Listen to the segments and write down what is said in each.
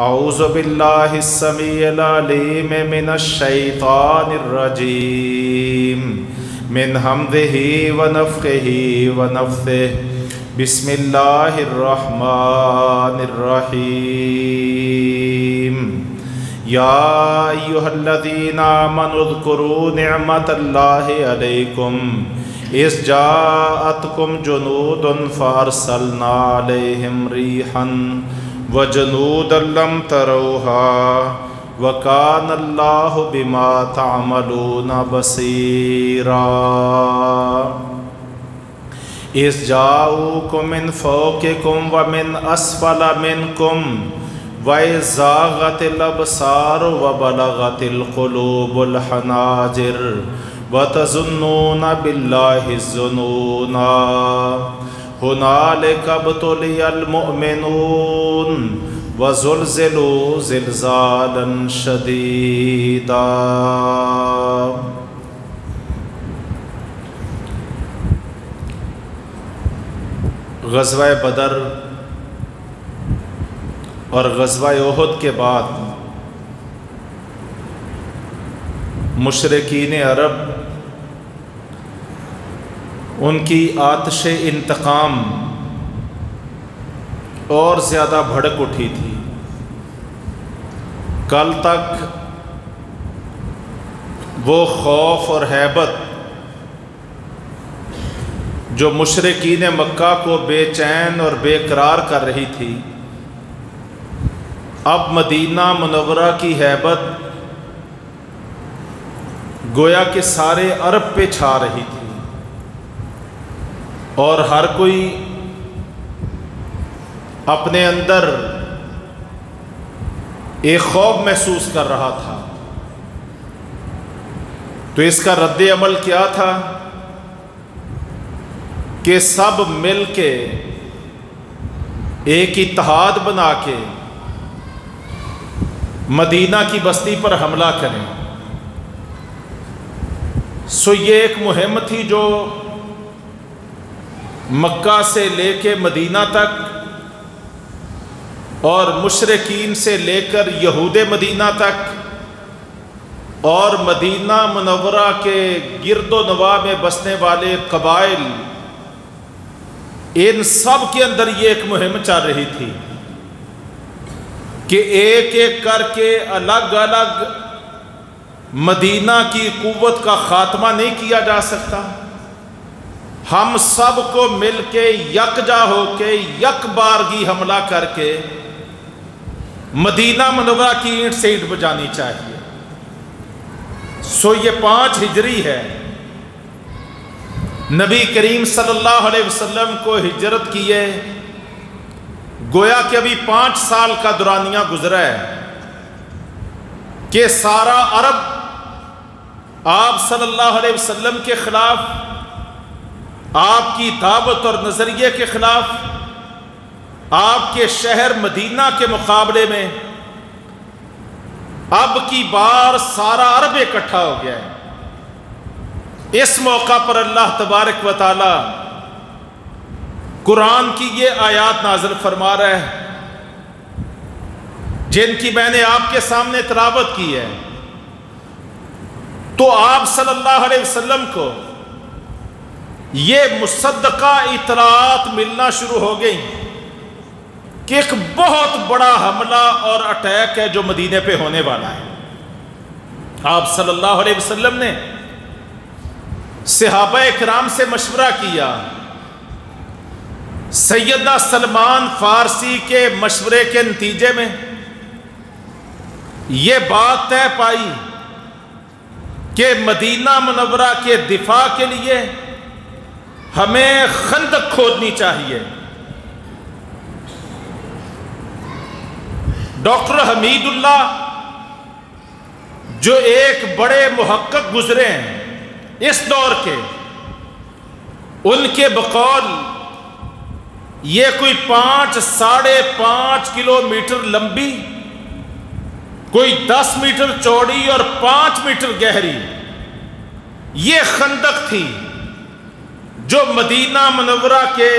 اعوذ باللہ السمیع العلیم من الشیطان الرجیم من حمدہ ونفخہ ونفثہ بسم اللہ الرحمن الرحیم یا ایہا الذین آمنوا اذکروا نعمت اللہ علیکم اذ جاءتکم جنود فارسلنا علیہم ریحا وجنودا لم تروها وکان اللہ بما تعملون بصیرا اذ جاءوکم من فوقکم ومن اسفل منکم وَإِذْ زَاغَتِ الْأَبْصَارُ وَبَلَغَتِ الْقُلُوبُ الْحَنَاجِرَ وَتَظُنُّونَ بِاللَّهِ الظُّنُونَا هُنَالِكَ ابْتُلِيَ الْمُؤْمِنُونَ وَزُلْزِلُوا زِلْزَالًا شَدِيدًا۔ غزوہ بدر اور غزوہ احد کے بعد مشرکین عرب ان کی آتش انتقام اور زیادہ بھڑک اٹھی تھی۔ کل تک وہ خوف اور ہیبت جو مشرکین مکہ کو بے چین اور بے قرار کر رہی تھی، اب مدینہ منورہ کی ہیبت گویا کہ سارے عرب پہ چھا رہی تھی، اور ہر کوئی اپنے اندر ایک خوف محسوس کر رہا تھا۔ تو اس کا رد عمل کیا تھا کہ سب مل کے ایک اتحاد بنا کے مدینہ کی بستی پر حملہ کریں۔ سو یہ ایک مہم تھی جو مکہ سے لے کے مدینہ تک اور مشرکین سے لے کر یہود مدینہ تک اور مدینہ منورہ کے گرد و نواح میں بسنے والے قبائل، ان سب کے اندر یہ ایک مہم چل رہی تھی کہ ایک ایک کر کے الگ الگ مدینہ کی قوت کا خاتمہ نہیں کیا جا سکتا، ہم سب کو مل کے یکجا ہو کے یک بارگی حملہ کر کے مدینہ منورہ کی اینٹ سے اینٹ بجانی چاہیے۔ سو یہ 5 ہجری ہے، نبی کریم صلی اللہ علیہ وسلم کو ہجرت کیے گویا کہ ابھی 5 سال کا دورانیہ گزرا ہے کہ سارا عرب آپ صلی اللہ علیہ وسلم کے خلاف، آپ کی دعوت اور نظریے کے خلاف، آپ کے شہر مدینہ کے مقابلے میں اب کی بار سارا عرب اکٹھا ہو گیا ہے۔ اس موقع پر اللہ تبارک و تعالی قرآن کی یہ آیات نازل فرما رہا ہے جن کی میں نے آپ کے سامنے تلاوت کی ہے۔ تو آپ صلی اللہ علیہ وسلم کو یہ مصدقہ اطلاعات ملنا شروع ہو گئی کہ ایک بہت بڑا حملہ اور اٹیک ہے جو مدینے پہ ہونے والا ہے۔ آپ صلی اللہ علیہ وسلم نے صحابہ اکرام سے مشورہ کیا، سیدنا سلمان فارسی کے مشورے کے نتیجے میں یہ بات طے پائی کہ مدینہ منورہ کے دفاع کے لیے ہمیں خندق کھودنی چاہیے۔ ڈاکٹر حمید اللہ جو ایک بڑے محقق گزرے ہیں اس دور کے، ان کے بقول یہ کوئی 5-5.5 کلومیٹر لمبی، کوئی 10 میٹر چوڑی اور 5 میٹر گہری یہ خندق تھی جو مدینہ منورہ کے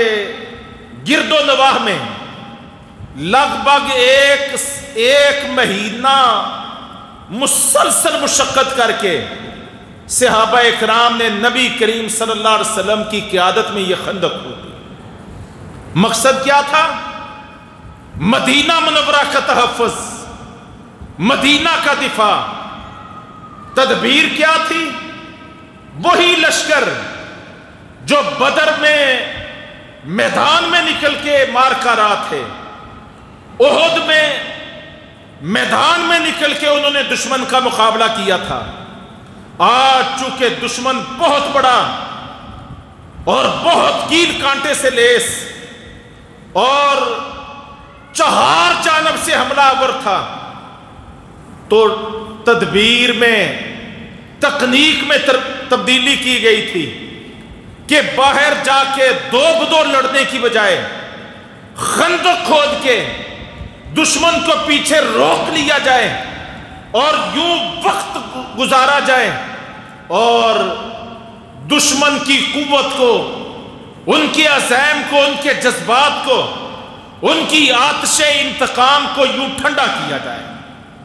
گرد و نواح میں لگ بھگ ایک ایک مہینہ مسلسل مشقت کر کے صحابہ اکرام نے نبی کریم صلی اللہ علیہ وسلم کی قیادت میں یہ خندق کھودی۔ مقصد کیا تھا؟ مدینہ منورہ کا تحفظ، مدینہ کا دفاع۔ تدبیر کیا تھی؟ وہی لشکر جو بدر میں میدان میں نکل کے مار کر رہا تھے، احد میں میدان میں نکل کے انہوں نے دشمن کا مقابلہ کیا تھا۔ آج چونکہ دشمن بہت بڑا اور بہت کیل کانٹے سے لیس اور چہار جانب سے حملہ آور تھا، تو تدبیر میں، تکنیک میں تبدیلی کی گئی تھی کہ باہر جا کے دو بدو لڑنے کی بجائے خندق کھود کے دشمن کو پیچھے روک لیا جائے اور یوں وقت گزارا جائے اور دشمن کی قوت کو، ان کے عزائم کو، ان کے جذبات کو، ان کی آتش انتقام کو یوں ٹھنڈا کیا جائے۔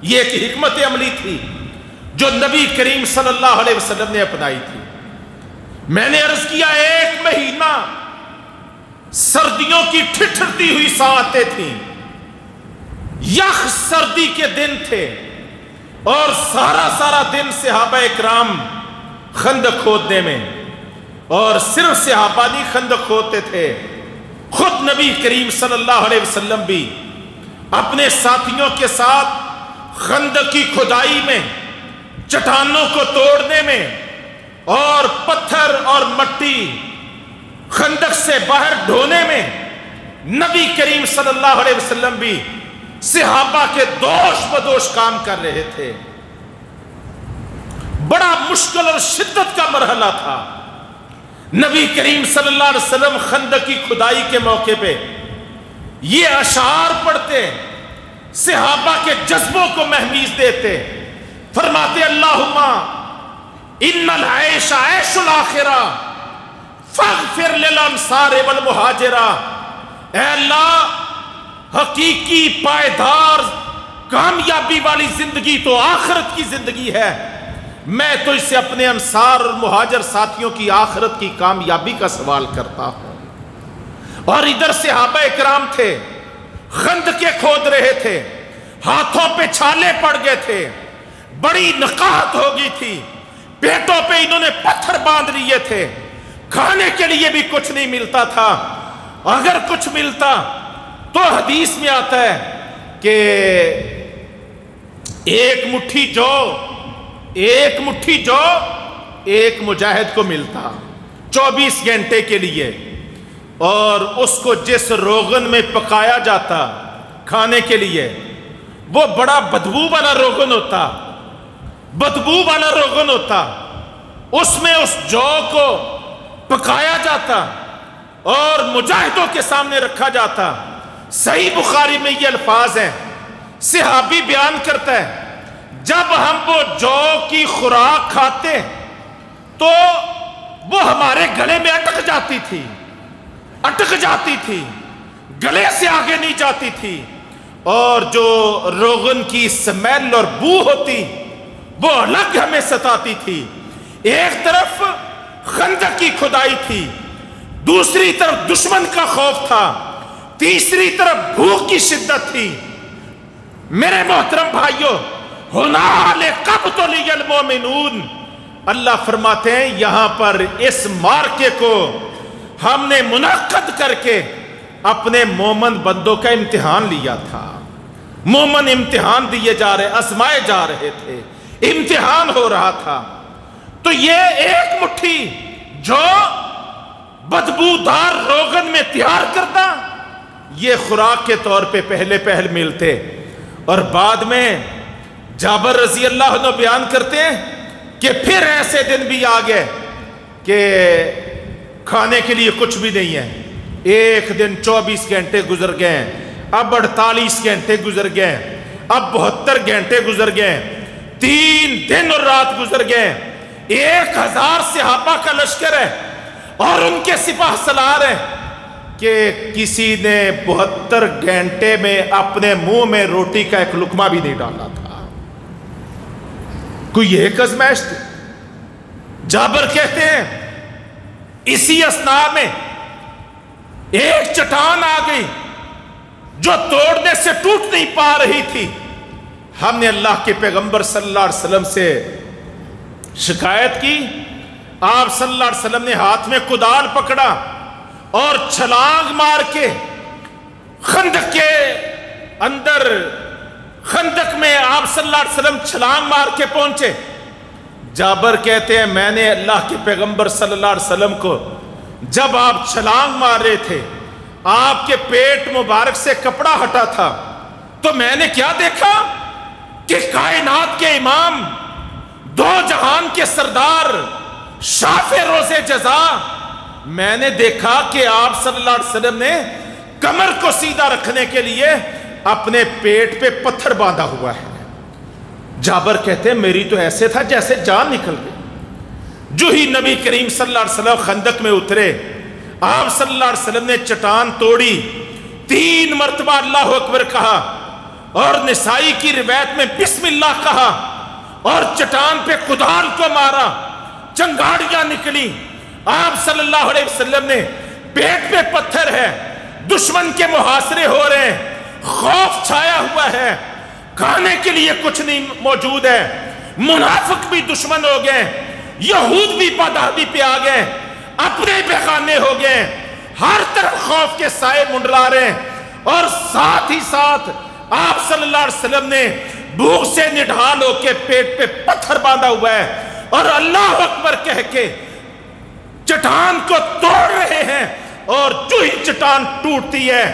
یہ ایک حکمت عملی تھی جو نبی کریم صلی اللہ علیہ وسلم نے اپنائی تھی۔ میں نے عرض کیا ایک مہینہ سردیوں کی ٹھٹھرتی ہوئی ساعتیں تھیں، یخ سردی کے دن تھے اور سارا دن صحابہ اکرام خندق کھودنے میں، اور صرف صحابہ نہیں خندق کھودتے تھے، خود نبی کریم صلی اللہ علیہ وسلم بھی اپنے ساتھیوں کے ساتھ خندق کی کھدائی میں، چٹانوں کو توڑنے میں اور پتھر اور مٹی خندق سے باہر ڈھونے میں نبی کریم صلی اللہ علیہ وسلم بھی صحابہ کے دوش بدوش کام کر رہے تھے۔ بڑا مشکل اور شدت کا مرحلہ تھا۔ نبی کریم صلی اللہ علیہ وسلم خندق کی کھدائی کے موقع پہ یہ اشعار پڑھتے، صحابہ کے جذبوں کو مہمیز دیتے، فرماتے اللہم ان العیش عیش الاخرہ فاغفر للانصار والمہاجرہ۔ اے اللہ، حقیقی پائیدار کامیابی والی زندگی تو آخرت کی زندگی ہے، میں تو اس سے اپنے انصار اور مہاجر ساتھیوں کی آخرت کی کامیابی کا سوال کرتا ہوں۔ اور ادھر صحابہ اکرام تھے، خندقیں کھود رہے تھے، ہاتھوں پہ چھالے پڑ گئے تھے، بڑی نقاہت ہو گئی تھی، پیٹوں پہ انہوں نے پتھر باندھ لیے تھے، کھانے کے لیے بھی کچھ نہیں ملتا تھا، اگر کچھ ملتا تو حدیث میں آتا ہے کہ ایک مٹھی جو ایک مجاہد کو ملتا 24 گھنٹے کے لیے، اور اس کو جس روغن میں پکایا جاتا کھانے کے لیے وہ بڑا بدبو والا روغن ہوتا، اس میں اس جو کو پکایا جاتا اور مجاہدوں کے سامنے رکھا جاتا۔ صحیح بخاری میں یہ الفاظ ہیں، صحابی بیان کرتا ہے جب ہم وہ جو کی خوراک کھاتے تو وہ ہمارے گلے میں اٹک جاتی تھی، گلے سے آگے نہیں جاتی تھی، اور جو روغن کی سمیل اور بو ہوتی وہ الگ ہمیں ستاتی تھی۔ ایک طرف خندق کی کھدائی تھی، دوسری طرف دشمن کا خوف تھا، تیسری طرف بھوک کی شدت تھی۔ میرے محترم بھائیوں، ہنالک ابتلی المؤمنون، اللہ فرماتے ہیں یہاں پر اس مارکے کو ہم نے منعقد کر کے اپنے مومن بندوں کا امتحان لیا تھا۔ مومن امتحان دیے جا رہے، آزمائے جا رہے تھے، امتحان ہو رہا تھا۔ تو یہ ایک مٹھی جو بدبودار روغن میں تیار کرتا، یہ خوراک کے طور پہ پہل ملتے، اور بعد میں جابر رضی اللہ عنہ بیان کرتے ہیں کہ پھر ایسے دن بھی آ گئے کہ کھانے کے لیے کچھ بھی نہیں ہے۔ ایک دن 24 گھنٹے گزر گئے، اب 48 گھنٹے گزر گئے، اب 72 گھنٹے گزر گئے، 3 دن اور رات گزر گئے، 1000 صحابہ کا لشکر ہے اور ان کے سپاہ سالار ہیں، کہ کسی نے 72 گھنٹے میں اپنے منہ میں روٹی کا ایک لقمہ بھی نہیں ڈالا تھا. کوئی ایک آزمائش تھی. جابر کہتے ہیں اسی اثناء میں ایک چٹان آ گئی جو توڑنے سے ٹوٹ نہیں پا رہی تھی. ہم نے اللہ کے پیغمبر صلی اللہ علیہ وسلم سے شکایت کی. آپ صلی اللہ علیہ وسلم نے ہاتھ میں کدال پکڑا اور چھلانگ مار کے خندق کے اندر، خندق میں آپ صلی اللہ علیہ وسلم چھلانگ مار کے پہنچے. جابر کہتے ہیں میں نے اللہ کے پیغمبر صلی اللہ علیہ وسلم کو جب آپ چھلانگ مار رہے تھے، آپ کے پیٹ مبارک سے کپڑا ہٹا تھا، تو میں نے کیا دیکھا کہ کائنات کے امام، دو جہان کے سردار، شافع روز جزا، میں نے دیکھا کہ آپ صلی اللہ علیہ وسلم نے کمر کو سیدھا رکھنے کے لیے اپنے پیٹ پہ پتھر باندھا ہوا ہے. جابر کہتے ہیں میری تو ایسے تھا جیسے جان نکل گئی. جو ہی نبی کریم صلی اللہ علیہ وسلم خندق میں اترے، آپ صلی اللہ علیہ وسلم نے چٹان توڑی، 3 مرتبہ اللہ اکبر کہا، اور نسائی کی روایت میں بسم اللہ کہا، اور چٹان پہ کدال کو مارا، چنگاڑیاں نکلی. آپ صلی اللہ علیہ وسلم نے پیٹ پہ پتھر ہے، دشمن کے محاصرے ہو رہے ہیں، خوف چھایا ہوا ہے، کھانے کے لیے کچھ نہیں موجود ہے، منافق بھی دشمن ہو گئے، یہود بھی پادابی پہ آ گئے، اپنے بیگانے ہو گئے، ہر طرف خوف کے سائے منڈلا رہے ہیں. اور ساتھ ہی ساتھ آپ صلی اللہ علیہ وسلم نے بھوک سے نڈھال ہو کے پیٹ پہ پتھر باندھا ہوا ہے، اور اللہ اکبر کہہ کے چٹان کو توڑ رہے ہیں. اور جو ہی چٹان ٹوٹتی ہے،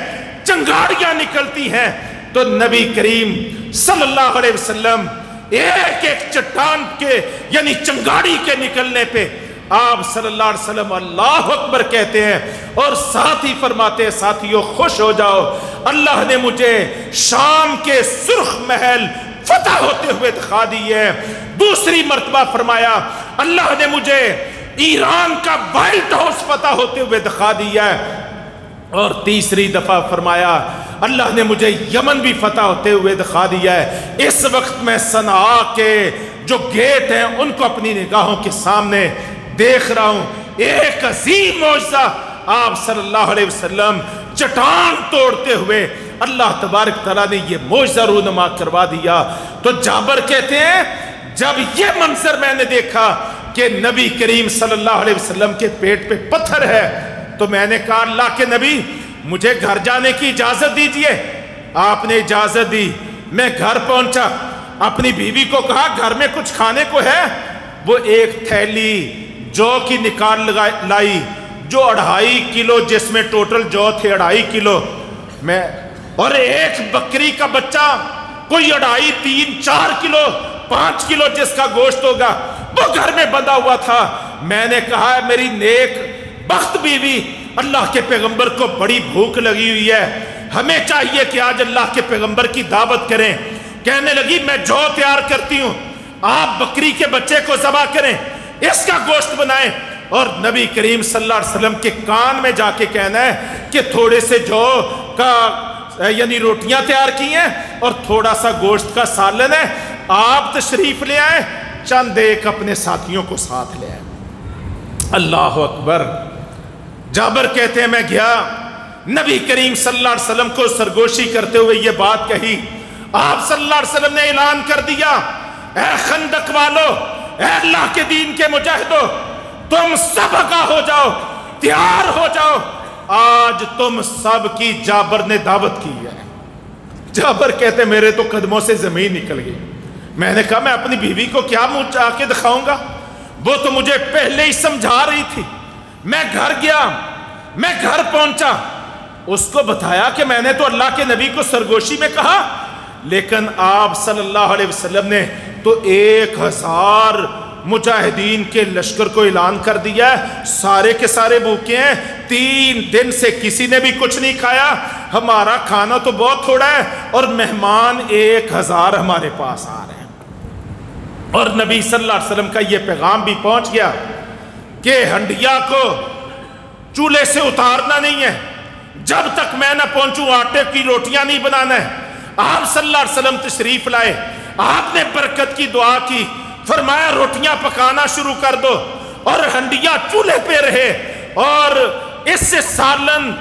چنگاڑیاں نکلتی ہیں، تو نبی کریم صلی اللہ علیہ وسلم ایک ایک چٹان کے یعنی چنگاڑی کے نکلنے پہ آپ صلی اللہ علیہ وسلم اللہ اکبر کہتے ہیں، اور ساتھ ہی فرماتے ہیں ساتھیو خوش ہو جاؤ، اللہ نے مجھے شام کے سرخ محل فتح ہوتے ہوئے دکھا دی ہے. دوسری مرتبہ فرمایا اللہ نے مجھے ایران کا وائٹ ہاؤس فتح ہوتے ہوئے دکھا دیا ہے. اور تیسری دفعہ فرمایا اللہ نے مجھے یمن بھی فتح ہوتے ہوئے دکھا دیا ہے. اس وقت میں صنعاء کے جو گیٹ ہیں ان کو اپنی نگاہوں کے سامنے دیکھ رہا ہوں. ایک عظیم معجزہ آپ صلی اللہ علیہ وسلم چٹان توڑتے ہوئے اللہ تبارک تعالیٰ نے یہ معجزہ رونما کروا دیا. تو جابر کہتے ہیں جب یہ منظر میں نے دیکھا کہ نبی کریم صلی اللہ علیہ وسلم کے پیٹ پہ پتھر ہے، تو میں نے کہا اللہ کے نبی مجھے گھر جانے کی اجازت دیجئے. آپ نے اجازت دی. میں گھر پہنچا، اپنی بیوی کو کہا گھر میں کچھ کھانے کو ہے. وہ ایک تھیلی جو کی نکال لائی جو 2.5 کلو، جس میں ٹوٹل جو تھے 2.5 کلو میں، اور ایک بکری کا بچہ کوئی 2.5 3 4 کلو 5 کلو جس کا گوشت ہوگا وہ گھر میں بندھا ہوا تھا. میں نے کہا میری نیک بخت بیوی، اللہ کے پیغمبر کو بڑی بھوک لگی ہوئی ہے، ہمیں چاہیے کہ آج اللہ کے پیغمبر کی دعوت کریں. کہنے لگی میں جو تیار کرتی ہوں، آپ بکری کے بچے کو ذبح کریں، اس کا گوشت بنائیں، اور نبی کریم صلی اللہ علیہ وسلم کے کان میں جا کے کہنا ہے کہ تھوڑے سے جو کا یعنی روٹیاں تیار کی ہیں اور تھوڑا سا گوشت کا سالن ہے، آپ تشریف لے آئیں، چند ایک اپنے ساتھیوں کو ساتھ لے آئیں. اللہ اکبر. جابر کہتے ہیں میں گیا، نبی کریم صلی اللہ علیہ وسلم کو سرگوشی کرتے ہوئے یہ بات کہی. آپ صلی اللہ علیہ وسلم نے اعلان کر دیا اے خندق والو، اے اللہ کے دین کے مجاہدو، تم سب آگاہ ہو جاؤ، تیار ہو جاؤ، آج تم سب کی جابر نے دعوت کی ہے. جابر کہتے میرے تو قدموں سے زمین نکل گئی. میں نے کہا میں اپنی بیوی کو کیا منہ چاہ کے دکھاؤں گا، وہ تو مجھے پہلے ہی سمجھا رہی تھی. میں گھر گیا، میں گھر پہنچا، اس کو بتایا کہ میں نے تو اللہ کے نبی کو سرگوشی میں کہا، لیکن آپ صلی اللہ علیہ وسلم نے تو 1000 مجاہدین کے لشکر کو اعلان کر دیا ہے، سارے کے سارے بھوکے ہیں، 3 دن سے کسی نے بھی کچھ نہیں کھایا، ہمارا کھانا تو بہت تھوڑا ہے اور مہمان 1000 ہمارے پاس آ رہے ہیں. اور نبی صلی اللہ علیہ وسلم کا یہ پیغام بھی پہنچ گیا کہ ہنڈیا کو چولہے سے اتارنا نہیں ہے، جب تک میں نہ پہنچوں آٹے کی روٹیاں نہیں بنانا ہے۔ آپ صلی اللہ علیہ وسلم تشریف لائے، آپ نے برکت کی دعا کی، فرمایا روٹیاں پکانا شروع کر دو، اور ہنڈیاں چولہے پہ رہے اور اس سے سالن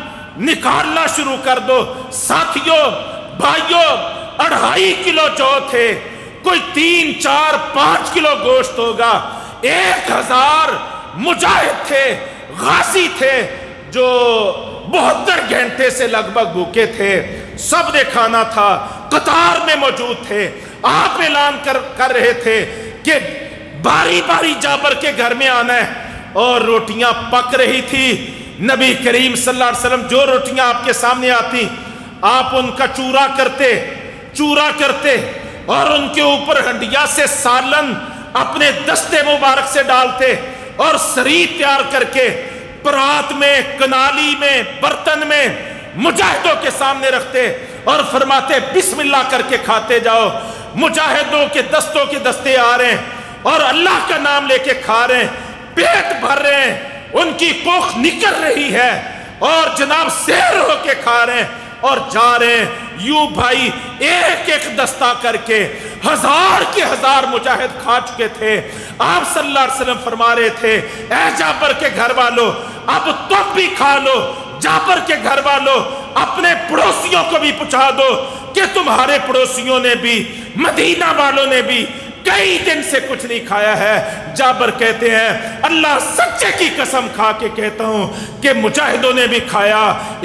نکالنا شروع کر دو۔ ساتھیوں بھائیوں 2.5 کلو جو تھے، کوئی 3 4 5 کلو گوشت ہوگا۔ 1000 مجاہد تھے، غازی تھے، جو 72 گھنٹے سے لگ بھگ بھوکے تھے، سب نے کھانا تھا، قطار میں موجود تھے۔ آپ اعلان کر رہے تھے کہ باری باری جابر کے گھر میں آنا ہے، اور روٹیاں پک رہی تھی۔ نبی کریم صلی اللہ علیہ وسلم جو روٹیاں آپ کے سامنے آتی، آپ ان کا چورا کرتے اور ان کے اوپر ہنڈیا سے سالن اپنے دستے مبارک سے ڈالتے، اور سرید تیار کر کے پرات میں، کنالی میں، برتن میں مجاہدوں کے سامنے رکھتے اور فرماتے بسم اللہ کر کے کھاتے جاؤ۔ مجاہدوں کے دستوں کے دستے آ رہے ہیں اور اللہ کا نام لے کے کھا رہے ہیں، پیٹ بھر رہے ہیں، ان کی کوکھ نکل رہی ہے، اور جناب سیر ہو کے کھا رہے ہیں اور جا رہے ہیں۔ یوں بھائی ایک ایک دستہ کر کے 1000 کے 1000 مجاہد کھا چکے تھے۔ آپ صلی اللہ علیہ وسلم فرما رہے تھے اے جابر کے گھر والوں، اب تم بھی کھا لو۔ جابر کے گھر والوں اپنے پڑوسیوں کو بھی پہنچا دو کہ تمہارے پڑوسیوں نے بھی، مدینہ والوں نے بھی کئی دن سے کچھ نہیں کھایا ہے۔ جابر کہتے ہیں اللہ سچے کی قسم کھا کے کہتا ہوں کہ مجاہدوں نے بھی کھایا،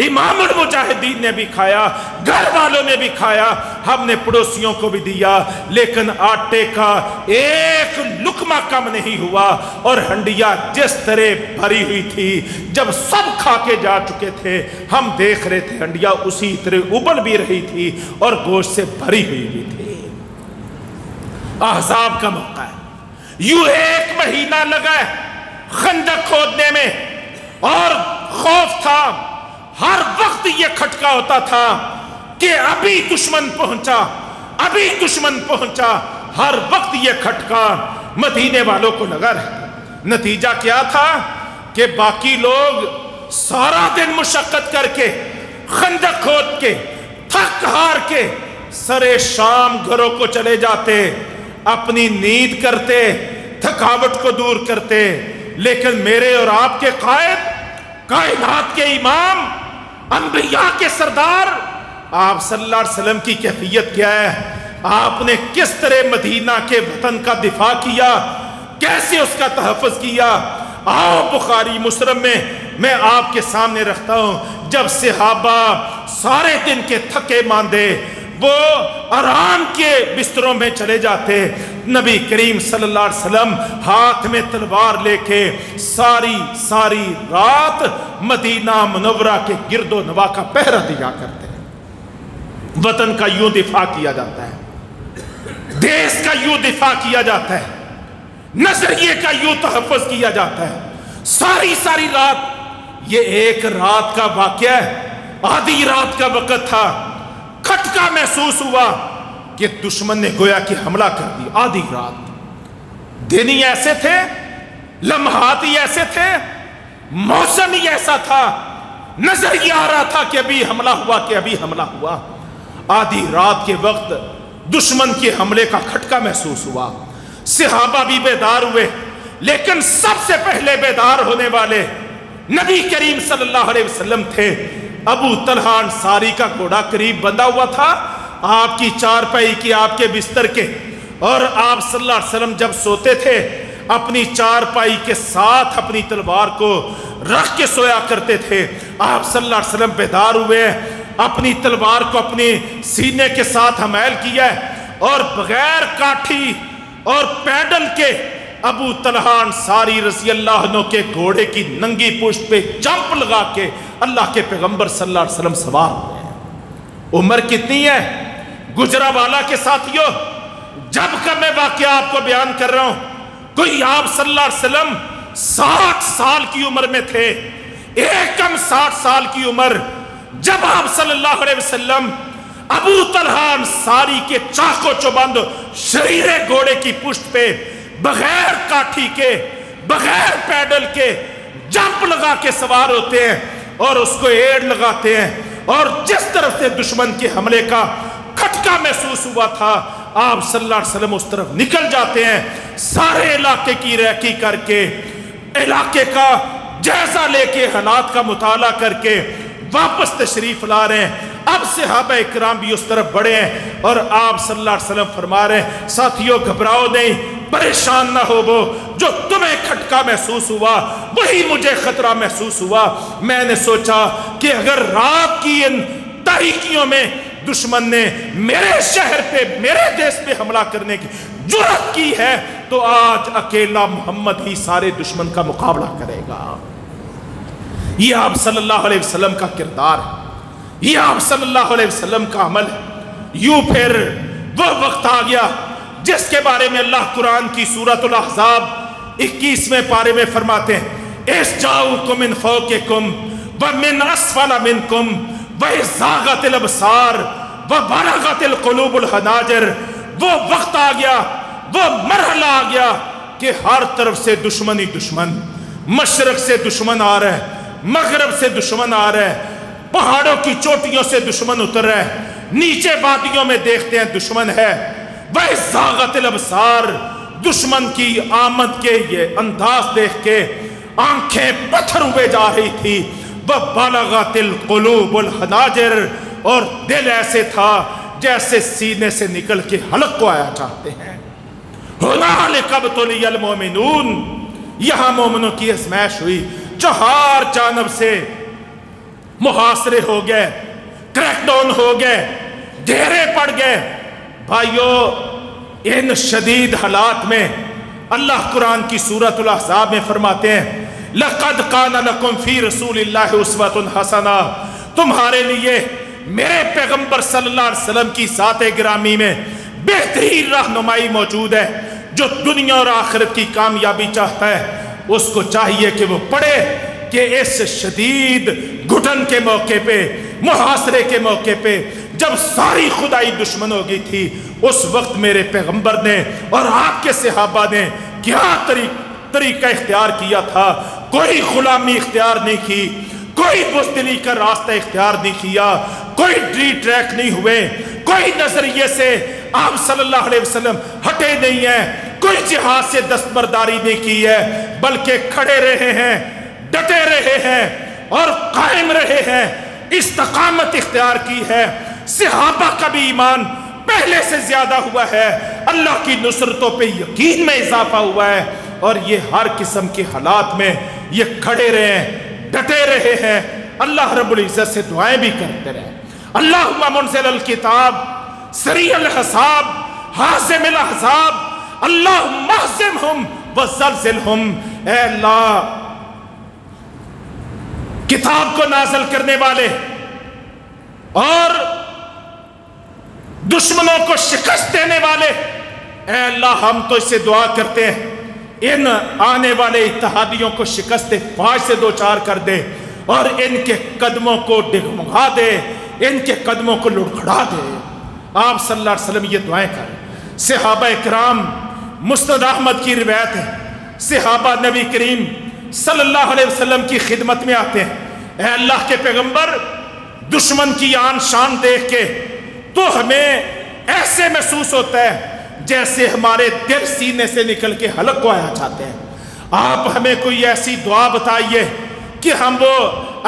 امام المجاہدین نے بھی کھایا، گھر والوں نے بھی کھایا، ہم نے پڑوسیوں کو بھی دیا، لیکن آٹے کا ایک لقمہ کم نہیں ہوا، اور ہنڈیا جس طرح بھری ہوئی تھی، جب سب کھا کے جا چکے تھے ہم دیکھ رہے تھے ہنڈیا اسی طرح ابل بھی رہی تھی اور گوشت سے بھری ہوئی بھی تھی۔ احزاب کا موقع ہے، یوں 1 مہینہ لگا ہے خندق کھودنے میں، اور خوف تھا، ہر وقت یہ کھٹکا ہوتا تھا کہ ابھی دشمن پہنچا، ہر وقت یہ کھٹکا مدینے والوں کو لگا رہتا۔ نتیجہ کیا تھا کہ باقی لوگ سارا دن مشقت کر کے، خندق کھود کے، تھک ہار کے سرے شام گھروں کو چلے جاتے، اپنی نیند کرتے، تھکاوٹ کو دور کرتے، لیکن میرے اور آپ کے قائد، کائنات کے امام، انبیاء کے سردار، آپ صلی اللہ علیہ وسلم کی کیفیت کیا ہے؟ آپ نے کس طرح مدینہ کے وطن کا دفاع کیا، کیسے اس کا تحفظ کیا؟ آؤ بخاری مسلم میں آپ کے سامنے رکھتا ہوں، جب صحابہ سارے دن کے تھکے ماندے وہ آرام کے بستروں میں چلے جاتے، نبی کریم صلی اللہ علیہ وسلم ہاتھ میں تلوار لے کے ساری رات مدینہ منورہ کے گرد و نواح کا پہرا دیا کرتے ہیں۔ وطن کا یوں دفاع کیا جاتا ہے، دیس کا یوں دفاع کیا جاتا ہے، نظریے کا یوں تحفظ کیا جاتا ہے، ساری رات۔ یہ ایک رات کا واقعہ ہے، آدھی رات کا وقت تھا، کھٹکا محسوس ہوا کہ دشمن نے گویا کہ حملہ کر دیا۔ آدھی رات، دن ہی ایسے تھے، لمحات ہی ایسے تھے، موسم ہی ایسا تھا، نظر یہ آ رہا تھا کہ ابھی حملہ ہوا۔ آدھی رات کے وقت دشمن کے حملے کا کھٹکا محسوس ہوا، صحابہ بھی بیدار ہوئے، لیکن سب سے پہلے بیدار ہونے والے نبی کریم صلی اللہ علیہ وسلم تھے۔ ابو طلحہ انصاری کا گھوڑا قریب بندھا ہوا تھا آپ کی چارپائی کی، آپ کے بستر کے، اور آپ صلی اللہ علیہ وسلم جب سوتے تھے اپنی چارپائی کے ساتھ اپنی تلوار کو رکھ کے سویا کرتے تھے۔ آپ صلی اللہ علیہ وسلم بیدار ہوئے، اپنی تلوار کو اپنے سینے کے ساتھ حمل کیا اور بغیر کاٹھی اور پیڈل کے ابو طلحہ انصاری رضی اللہ عنہ کے گھوڑے کی ننگی پشت پہ جمپ لگا کے اللہ کے پیغمبر صلی اللہ علیہ وسلم سوار ہوئے ہیں۔ عمر کتنی ہے گجرانوالہ کے ساتھیوں؟ جب کا میں واقعہ آپ کو بیان کر رہا ہوں، کوئی آپ صلی اللہ علیہ وسلم 60 سال کی عمر میں تھے، ایک کم 60 سال کی عمر، جب آپ صلی اللہ علیہ وسلم ابو طلحہ انصاری کے چاقو چوبند شریرے گھوڑے کی پشت پہ بغیر کاٹھی کے، بغیر پیڈل کے جمپ لگا کے سوار ہوتے ہیں۔ اور اس کو ایڑ لگاتے ہیں، اور جس طرف سے دشمن کے حملے کا کھٹکا محسوس ہوا تھا آپ صلی اللہ علیہ وسلم اس طرف نکل جاتے ہیں، سارے علاقے کی ریکی کر کے، علاقے کا جائزہ لے کے، حالات کا مطالعہ کر کے واپس تشریف لا رہے ہیں۔ اب صحابہ اکرام بھی اس طرف بڑھے ہیں اور آپ صلی اللہ علیہ وسلم فرما رہے ہیں ساتھیوں گھبراؤ نہیں، پریشان نہ ہو، وہ جو تمہیں کھٹکا محسوس ہوا وہی مجھے خطرہ محسوس ہوا۔ میں نے سوچا کہ اگر رات کی ان تاریکیوں میں دشمن نے میرے شہر پہ، میرے دیس پہ حملہ کرنے کی جرات کی ہے تو آج اکیلا محمد ہی سارے دشمن کا مقابلہ کرے گا۔ یہ آپ صلی اللہ علیہ وسلم کا کردار ہے، یہ آپ صلی اللہ علیہ وسلم کا عمل ہے۔ یوں پھر وہ وقت آ گیا جس کے بارے میں اللہ قرآن کی سورۃ الاحزاب 21ویں پارے میں فرماتے ہیں اِذْ جَاءُوكُم مِّن فَوْقِكُمْ وَمِنْ أَسْفَلَ مِنْكُمْ وَإِذْ زَاغَتِ الْأَبْصَارُ وَبَلَغَتِ الْقُلُوبُ الْحَنَاجِرَ۔ وہ وقت آ گیا، وہ مرحلہ آ گیا کہ ہر طرف سے دشمن ہی دشمن، مشرق سے دشمن آ رہا ہے، مغرب سے دشمن آ رہا ہے، پہاڑوں کی چوٹیوں سے دشمن اتر رہا ہے، نیچے وادیوں میں دیکھتے ہیں دشمن ہے۔ وَإِذْ زَاغَتِ الْأَبْصَارُ، دشمن کی آمد کے یہ انداز دیکھ کے آنکھیں پتھر ہوئے جا رہی تھی۔ وَبَلَغَتِ الْقُلُوبُ الْحَنَاجِرَ، اور دل ایسے تھا جیسے سینے سے نکل کے حلق کو آیا چاہتے ہیں۔ هُنَالِكَ ابْتُلِيَ الْمُؤْمِنُونَ، یہاں مومنوں کی آزمائش ہوئی، چہار جانب سے محاصرے ہو گئے، کریک ڈاؤن ہو گئے، ڈیرے پڑ گئے۔ بھائیو ان شدید حالات میں اللہ قرآن کی سورۃ الاحزاب میں فرماتے ہیں لَقَدْ كَانَ لَكُمْ فِي رَسُولِ اللَّهِ أُسْوَةٌ حَسَنَةٌ، تمہارے لیے میرے پیغمبر صلی اللہ علیہ وسلم کی ذات گرامی میں بہترین رہنمائی موجود ہے۔ جو دنیا اور آخرت کی کامیابی چاہتا ہے اس کو چاہیے کہ وہ پڑھے کہ اس شدید گھٹن کے موقع پہ، محاصرے کے موقع پہ، جب ساری خدائی دشمن ہو گئی تھی، اس وقت میرے پیغمبر نے اور آپ کے صحابہ نے کیا طریقہ اختیار کیا تھا۔ کوئی غلامی اختیار نہیں کی، کوئی بزدلی کا راستہ اختیار نہیں کیا، کوئی ڈری ٹریک نہیں ہوئے، کوئی نظریے سے آپ صلی اللہ علیہ وسلم ہٹے نہیں ہیں، کوئی جہاد سے دستبرداری نہیں کی ہے، بلکہ کھڑے رہے ہیں، ڈٹے رہے ہیں اور قائم رہے ہیں، استقامت اختیار کی ہے۔ صحابہ کا بھی ایمان پہلے سے زیادہ ہوا ہے، اللہ کی نصرتوں پہ یقین میں اضافہ ہوا ہے، اور یہ ہر قسم کے حالات میں یہ کھڑے رہے ہیں، ڈٹے رہے ہیں۔ اللہ رب العزت سے دعائیں بھی کرتے رہے، اللہم منزل الکتاب سریع الحساب حازم الاحزاب اللہم اہزمہم وزلزلہم۔ اے اللہ کتاب کو نازل کرنے والے اور دشمنوں کو شکست دینے والے، اے اللہ ہم تو اس سے دعا کرتے ہیں ان آنے والے اتحادیوں کو شکست فاش سے دوچار کر دے اور ان کے قدموں کو ڈگمگا دے، ان کے قدموں کو لڑکھڑا دے۔ آپ صلی اللہ علیہ وسلم یہ دعائیں کریں۔ صحابہ اکرام، مسند احمد کی روایت ہے، صحابہ نبی کریم صلی اللہ علیہ وسلم کی خدمت میں آتے ہیں، اے اللہ کے پیغمبر دشمن کی آن شان دیکھ کے تو ہمیں ایسے محسوس ہوتا ہے جیسے ہمارے دل سینے سے نکل کے حلق کو آیا چاہتے ہیں۔ آپ ہمیں کوئی ایسی دعا بتائیے کہ ہم وہ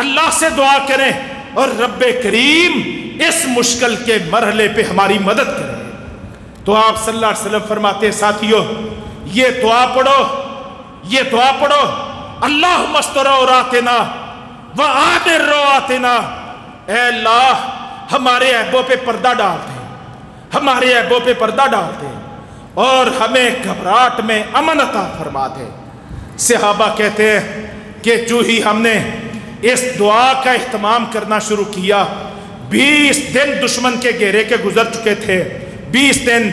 اللہ سے دعا کریں اور رب کریم اس مشکل کے مرحلے پہ ہماری مدد کریں۔ تو آپ صلی اللہ علیہ وسلم فرماتے ہیں ساتھیو یہ دعا پڑھو، یہ دعا پڑھو، اللہم استر عوراتنا وآمن رواتنا، اے اللہ ہمارے عیبوں پہ پردہ ڈال دیں، ہمارے عیبوں پہ پردہ ڈال دیں اور ہمیں گھبراہٹ میں امن عطا فرما دے۔ صحابہ کہتے ہیں کہ جو ہی ہم نے اس دعا کا اہتمام کرنا شروع کیا، 20 دن دشمن کے گھیرے کے گزر چکے تھے، 20 دن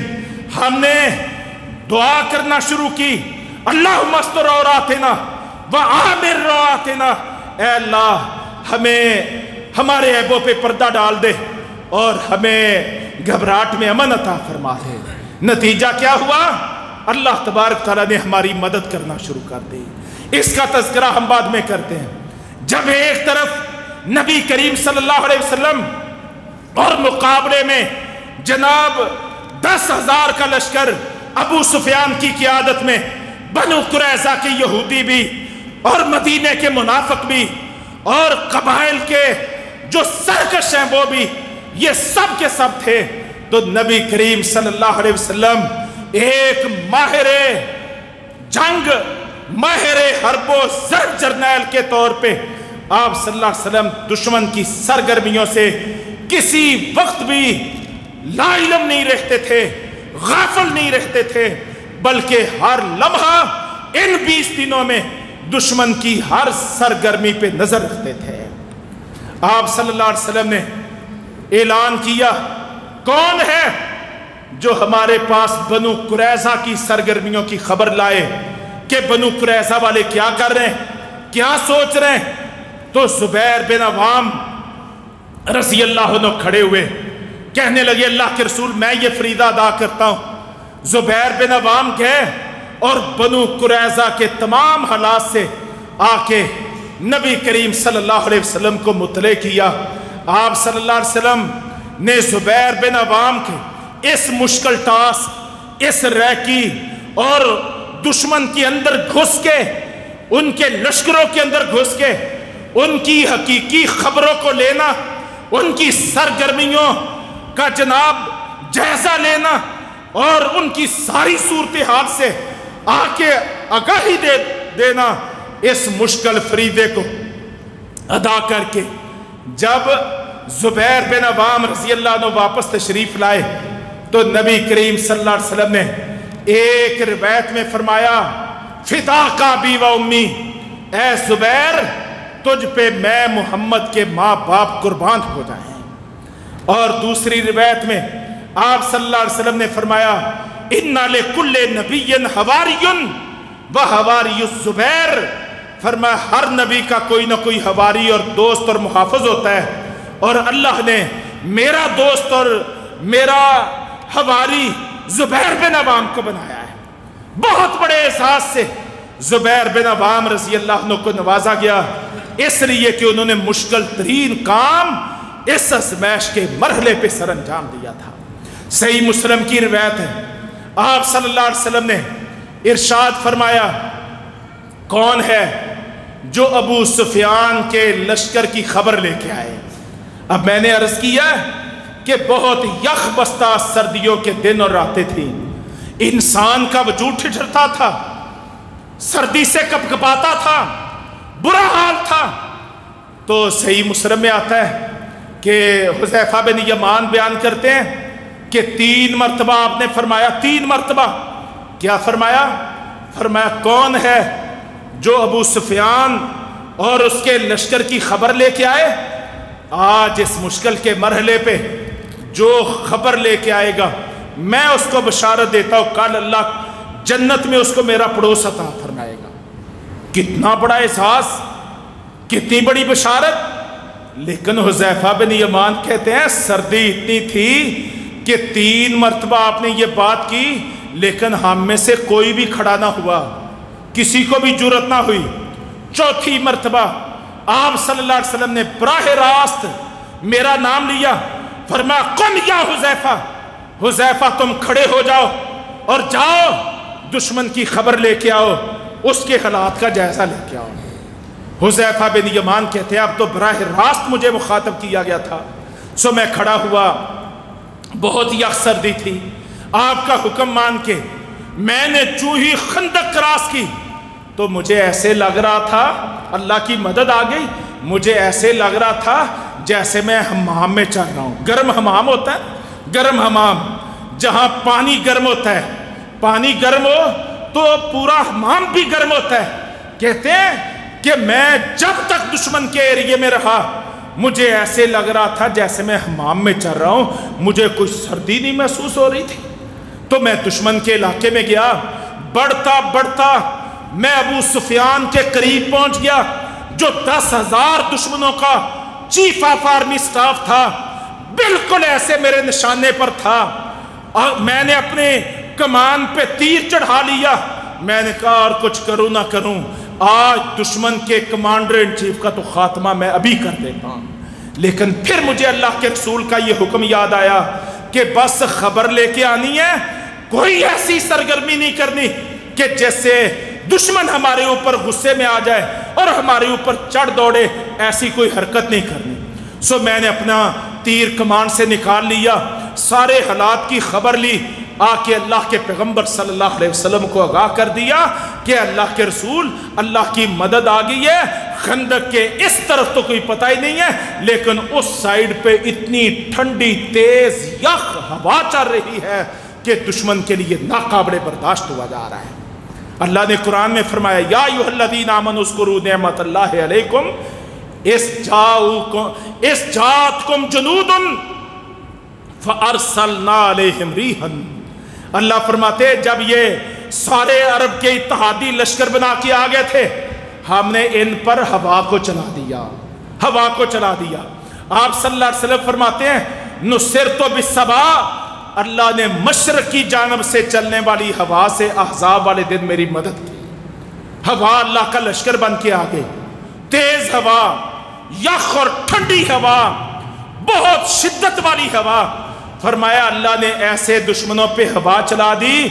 ہم نے دعا کرنا شروع کی، اللہم استر عوراتنا وآمن رواتنا، اے اللہ ہمیں ہمارے عیبوں پہ پردہ ڈال دے اور ہمیں گھبراہٹ میں امن عطا فرما دے۔ نتیجہ کیا ہوا؟ اللہ تبارک تعالیٰ نے ہماری مدد کرنا شروع کر دی۔ اس کا تذکرہ ہم بعد میں کرتے ہیں۔ جب ایک طرف نبی کریم صلی اللہ علیہ وسلم اور مقابلے میں جناب 10,000 کا لشکر ابو سفیان کی قیادت میں بنو قریظہ کے یہودی بھی اور مدینے کے منافق بھی اور قبائل کے جو سرکش ہیں وہ بھی، یہ سب کے سب تھے، تو نبی کریم صلی اللہ علیہ وسلم ایک ماہر جنگ، ماہر حرب و زر جرنیل کے طور پہ آپ صلی اللہ علیہ وسلم دشمن کی سرگرمیوں سے کسی وقت بھی لا علم نہیں رہتے تھے، غافل نہیں رہتے تھے، بلکہ ہر لمحہ ان 20 دنوں میں دشمن کی ہر سرگرمی پہ نظر رکھتے تھے۔ آپ صلی اللہ علیہ وسلم نے اعلان کیا، کون ہے جو ہمارے پاس بنو قریظہ کی سرگرمیوں کی خبر لائے کہ بنو قریظہ والے کیا کر رہے ہیں، کیا سوچ رہے ہیں؟ تو زبیر بن عوام رضی اللہ عنہ کھڑے ہوئے کہنے لگے، اللہ کے رسول میں یہ فریضہ ادا کرتا ہوں۔ زبیر بن عوام گئے اور بنو قریظہ کے تمام حالات سے آ کے نبی کریم صلی اللہ علیہ وسلم کو مطلع کیا۔ آپ صلی اللہ علیہ وسلم نے زبیر بن عوام کے اس مشکل ٹاسک، اس ریکی اور دشمن کے اندر گھس کے، ان کے لشکروں کے اندر گھس کے ان کی حقیقی خبروں کو لینا، ان کی سرگرمیوں کا جناب جائزہ لینا اور ان کی ساری صورتحال سے آ کے آگاہی دینا، اس مشکل فریضے کو ادا کر کے جب زبیر بن عوام رضی اللہ عنہ واپس تشریف لائے تو نبی کریم صلی اللہ علیہ وسلم نے ایک روایت میں فرمایا، فداک ابی و امی، اے زبیر تجھ پہ میں محمد کے ماں باپ قربان ہو جائیں۔ اور دوسری روایت میں آپ صلی اللہ علیہ وسلم نے فرمایا، اِنَّ لِكُلِّ نَبِيٍّ حَوَارِيٌّ وَحَوَارِيُّ الزُّبَيْرِ، فرمایا ہر نبی کا کوئی نہ کوئی حواری اور دوست اور محافظ ہوتا ہے، اور اللہ نے میرا دوست اور میرا حواری زبیر بن عوام کو بنایا ہے۔ بہت بڑے احساس سے زبیر بن عوام رضی اللہ عنہ کو نوازا گیا، اس لیے کہ انہوں نے مشکل ترین کام اس آزمائش کے مرحلے پہ سر انجام دیا تھا۔ صحیح مسلم کی روایت ہے، آپ صلی اللہ علیہ وسلم نے ارشاد فرمایا، کون ہے جو ابو سفیان کے لشکر کی خبر لے کے آئے؟ اب میں نے عرض کیا کہ بہت یخ بستہ سردیوں کے دن اور راتیں تھیں، انسان کا وجود ٹھٹھرتا تھا، سردی سے کپکپاتا تھا، برا حال تھا۔ تو صحیح مسلم میں آتا ہے کہ حذیفہ بن یمان بیان کرتے ہیں کہ 3 مرتبہ آپ نے فرمایا، 3 مرتبہ کیا فرمایا؟ فرمایا کون ہے جو ابو سفیان اور اس کے لشکر کی خبر لے کے آئے؟ آج اس مشکل کے مرحلے پہ جو خبر لے کے آئے گا میں اس کو بشارت دیتا ہوں، کل اللہ جنت میں اس کو میرا پڑوس عطا فرمائے گا۔ کتنا بڑا احساس، کتنی بڑی بشارت۔ لیکن حذیفہ بن یمان کہتے ہیں سردی اتنی تھی کہ 3 مرتبہ آپ نے یہ بات کی، لیکن ہم میں سے کوئی بھی کھڑا نہ ہوا، کسی کو بھی جرأت نہ ہوئی۔ 4تھی مرتبہ آپ صلی اللہ علیہ وسلم نے براہ راست میرا نام لیا، فرمایا قم یا حذیفہ، حذیفہ تم کھڑے ہو جاؤ اور جاؤ دشمن کی خبر لے کے آؤ، اس کے حالات کا جائزہ لے کے آؤ۔ حذیفہ بن یمان کہتے ہیں اب تو براہ راست مجھے مخاطب کیا گیا تھا، سو میں کھڑا ہوا، بہت یخ سردی تھی، آپ کا حکم مان کے میں نے چوہی خندق کراس کی تو مجھے ایسے لگ رہا تھا، اللہ کی مدد آ گئی، مجھے ایسے لگ رہا تھا جیسے میں حمام میں چل رہا ہوں۔ گرم حمام ہوتا ہے، گرم حمام، جہاں پانی گرم ہوتا ہے، پانی گرم ہو تو پورا حمام بھی گرم ہوتا ہے۔ کہتے ہیں کہ میں جب تک دشمن کے ایریے میں رہا مجھے ایسے لگ رہا تھا جیسے میں حمام میں چل رہا ہوں، مجھے کوئی سردی نہیں محسوس ہو رہی تھی۔ تو میں دشمن کے علاقے میں گیا، بڑھتا بڑھتا میں ابو سفیان کے قریب پہنچ گیا جو 10,000 دشمنوں کا چیف آف آرمی سٹاف تھا، بالکل ایسے میرے نشانے پر تھا، اور میں نے اپنے کمان پہ تیر چڑھا لیا۔ میں نے کہا اور کچھ کروں نہ کروں آج دشمن کے کمانڈر ان چیف کا تو خاتمہ میں ابھی کر دیتا ہوں. لیکن پھر مجھے اللہ کے رسول کا یہ حکم یاد آیا کہ بس خبر لے کے آنی ہے, کوئی ایسی سرگرمی نہیں کرنی کہ جیسے دشمن ہمارے اوپر غصے میں آ جائے اور ہمارے اوپر چڑھ دوڑے, ایسی کوئی حرکت نہیں کرنی. سو میں نے اپنا تیر کمان سے نکال لیا, سارے حالات کی خبر لی, آ کے اللہ کے پیغمبر صلی اللہ علیہ وسلم کو آگاہ کر دیا کہ اللہ کے رسول, اللہ کی مدد آ گئی ہے. خندق کے اس طرف تو کوئی پتہ ہی نہیں ہے, لیکن اس سائیڈ پہ اتنی ٹھنڈی تیز یخ ہوا چل رہی ہے کہ دشمن کے لیے ناقابل برداشت ہوا جا رہا ہے. اللہ نے قرآن میں فرمایا یا ایھا الذین آمنوا اذکروا نعمت اللہ علیکم اذ جاءتکم جنود فارسلنا علیہم ریحا. اللہ فرماتے جب یہ سارے عرب کے اتحادی لشکر بنا کے آ گئے تھے, ہم نے ان پر ہوا کو چلا دیا, ہوا کو چلا دیا. آپ صلی اللہ علیہ وسلم فرماتے ہیں نصرت بالصبا, اللہ نے مشرق کی جانب سے چلنے والی ہوا سے احزاب والے دن میری مدد کی. ہوا اللہ کا لشکر بن کے آگے, تیز ہوا, یخ اور ٹھنڈی ہوا, بہت شدت والی ہوا. فرمایا اللہ نے ایسے دشمنوں پہ ہوا چلا دی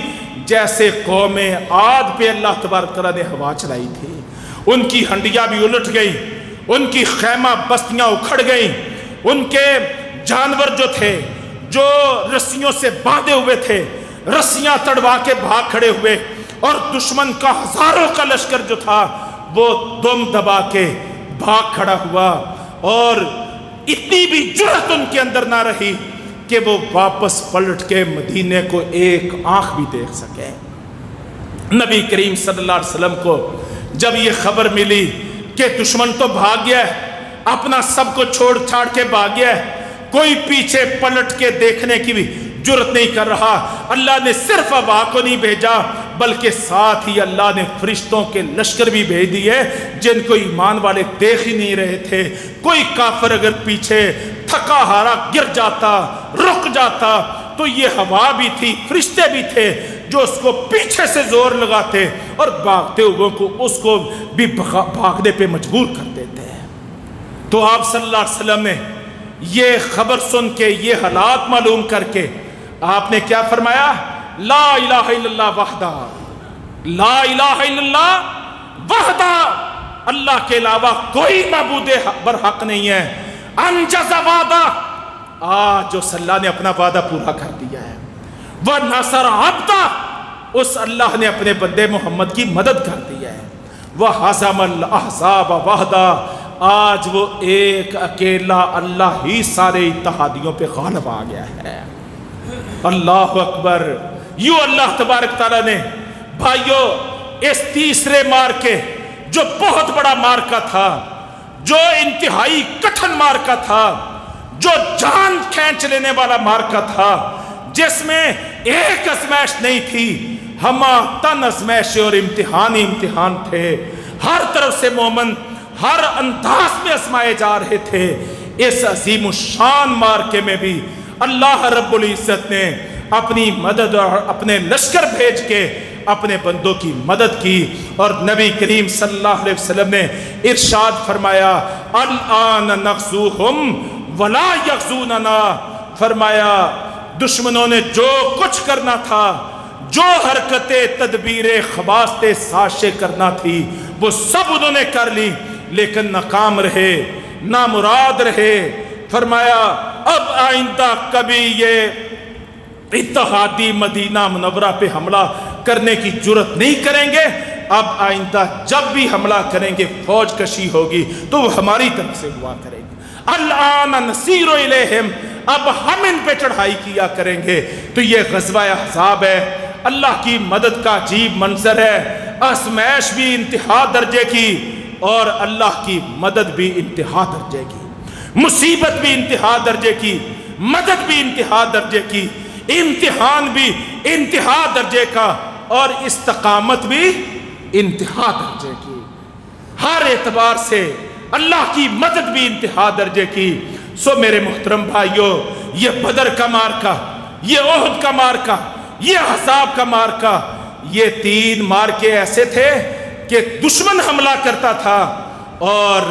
جیسے قوم عاد پہ اللہ تبارک تعالیٰ نے ہوا چلائی تھی. ان کی ہنڈیاں بھی الٹ گئیں, ان کی خیمہ بستیاں اکھڑ گئیں, ان کے جانور جو تھے جو رسیوں سے باندھے ہوئے تھے رسیاں تڑوا کے بھاگ کھڑے ہوئے, اور دشمن کا ہزاروں کا لشکر جو تھا وہ دم دبا کے بھاگ کھڑا ہوا, اور اتنی بھی جرأت ان کے اندر نہ رہی کہ وہ واپس پلٹ کے مدینے کو ایک آنکھ بھی دیکھ سکے. نبی کریم صلی اللہ علیہ وسلم کو جب یہ خبر ملی کہ دشمن تو بھاگ گیا ہے, اپنا سب کو چھوڑ چھاڑ کے بھاگ گیا ہے, کوئی پیچھے پلٹ کے دیکھنے کی بھی جرت نہیں کر رہا. اللہ نے صرف ہوا کو نہیں بھیجا بلکہ ساتھ ہی اللہ نے فرشتوں کے لشکر بھی بھیج دیے جن کو ایمان والے دیکھ ہی نہیں رہے تھے. کوئی کافر اگر پیچھے تھکا ہارا گر جاتا, رک جاتا, تو یہ ہوا بھی تھی, فرشتے بھی تھے جو اس کو پیچھے سے زور لگاتے اور بھاگتے ہوئے کو اس کو بھی بھاگنے پہ مجبور کر دیتے ہیں. تو آپ صلی اللہ علیہ وسلم نے یہ خبر سن کے, یہ حالات معلوم کر کے آپ نے کیا فرمایا, لا الہ الا اللہ وحدہ, لا الہ الا اللہ وحدہ, اللہ کے علاوہ کوئی معبود برحق نہیں ہے. انجز وعدہ, آج اس اللہ نے اپنا وعدہ پورا کر دیا ہے. وَنَصَرَ عَبْدَهُ, اس اللہ نے اپنے بندے محمد کی مدد کر دی ہے. وَحَزَمَ الْأَحْزَابَ وَحْدَهُ, آج وہ ایک اکیلا اللہ ہی سارے اتحادیوں پہ غالب آ گیا ہے. اللہ اکبر. یوں اللہ تبارک تعالیٰ نے بھائیو اس تیسرے مارکے جو بہت بڑا مارکا تھا, جو انتہائی کٹھن مارکا تھا, جو جان کھینچ لینے والا مارکا تھا, جس میں ایک ازمائش نہیں تھی, ہما تن ازمائش اور امتحان ہی امتحان تھے. ہر طرف سے مومن ہر انداز میں ازمائے جا رہے تھے. اس عظیم الشان مارکے میں بھی اللہ رب العزت نے اپنی مدد اور اپنے لشکر بھیج کے اپنے بندوں کی مدد کی. اور نبی کریم صلی اللہ علیہ وسلم نے ارشاد فرمایا الآن نغزوہم ولا یغزوننا, فرمایا دشمنوں نے جو کچھ کرنا تھا, جو حرکتیں تدبیریں خباستیں سازشیں کرنا تھی وہ سب انہوں نے کر لی, لیکن ناکام رہے, نامراد رہے. فرمایا اب آئندہ کبھی یہ اتحادی مدینہ منورہ پہ حملہ کرنے کی جرت نہیں کریں گے. اب آئندہ جب بھی حملہ کریں گے فوج کشی ہوگی تو وہ ہماری طرف سے ہوا کریں گے. الآن نصیر الیہم, اب ہم ان پہ چڑھائی کیا کریں گے. تو یہ غزوہ احزاب ہے, اللہ کی مدد کا عجیب منظر ہے. آزمائش بھی انتہا درجے کی اور اللہ کی مدد بھی انتہا درجے کی, مصیبت بھی انتہا درجے کی, مدد بھی انتہا درجے کی, امتحان بھی انتہا درجے کا, اور استقامت بھی انتہا درجے کی. ہر اعتبار سے اللہ کی مدد بھی انتہا درجے کی. سو میرے محترم بھائیوں, یہ بدر کا مارکا, یہ احد کا مارکا, یہ احزاب کا مارکا, یہ تین مارکے ایسے تھے کہ دشمن حملہ کرتا تھا اور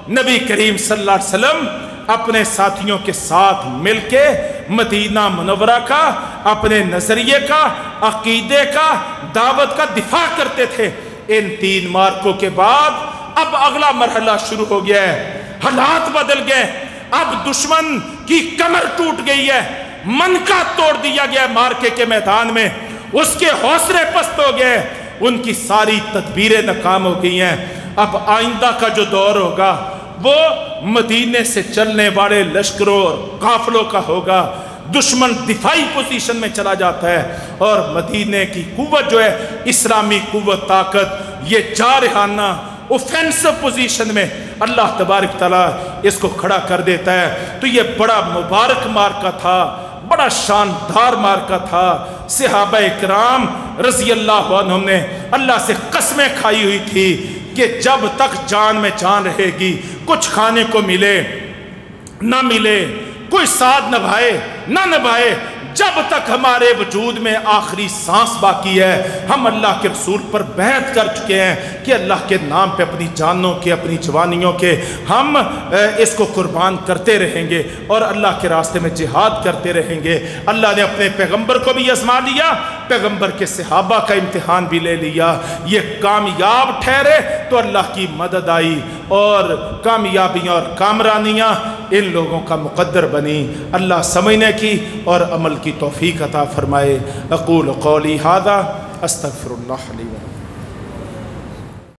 نبی کریم صلی اللہ علیہ وسلم اپنے ساتھیوں کے ساتھ مل کے مدینہ منورہ کا، اپنے نظریے کا، عقیدے کا، دعوت کا دفاع کرتے تھے۔ ان 3 مارکوں کے بعد اب اگلا مرحلہ شروع ہو گیا ہے، حالات بدل گئے، اب دشمن کی کمر ٹوٹ گئی ہے، منکا توڑ دیا گیا مارکے کے میدان میں، اس کے حوصلے پست ہو گئے، ان کی ساری تدبیریں ناکام ہو گئی ہیں۔ اب آئندہ کا جو دور ہوگا وہ مدینے سے چلنے والے لشکروں اور قافلوں کا ہوگا۔ دشمن دفاعی پوزیشن میں چلا جاتا ہے اور مدینے کی قوت جو ہے، اسلامی قوت، طاقت، یہ جارحانہ اوفینسو پوزیشن میں اللہ تبارک تعالیٰ اس کو کھڑا کر دیتا ہے۔ تو یہ بڑا مبارک مارکہ تھا، بڑا شاندار مارکہ تھا۔ صحابہ اکرام رضی اللہ عنہم نے اللہ سے قسمیں کھائی ہوئی تھی کہ جب تک جان میں جان رہے گی، کچھ کھانے کو ملے نہ ملے، کوئی ساتھ نبھائے نہ نبھائے، جب تک ہمارے وجود میں آخری سانس باقی ہے، ہم اللہ کے رسول پر بیعت کر چکے ہیں کہ اللہ کے نام پہ اپنی جانوں کے، اپنی جوانیوں کے ہم اس کو قربان کرتے رہیں گے اور اللہ کے راستے میں جہاد کرتے رہیں گے۔ اللہ نے اپنے پیغمبر کو بھی آزما لیا، پیغمبر کے صحابہ کا امتحان بھی لے لیا، یہ کامیاب ٹھہرے تو اللہ کی مدد آئی اور کامیابیاں اور کامرانیاں ان لوگوں کا مقدر بنی۔ اللہ سمجھنے کی اور عمل کی توفیق عطا فرمائے۔ اقول قولی ھذا استغفر اللہ لی ولکم۔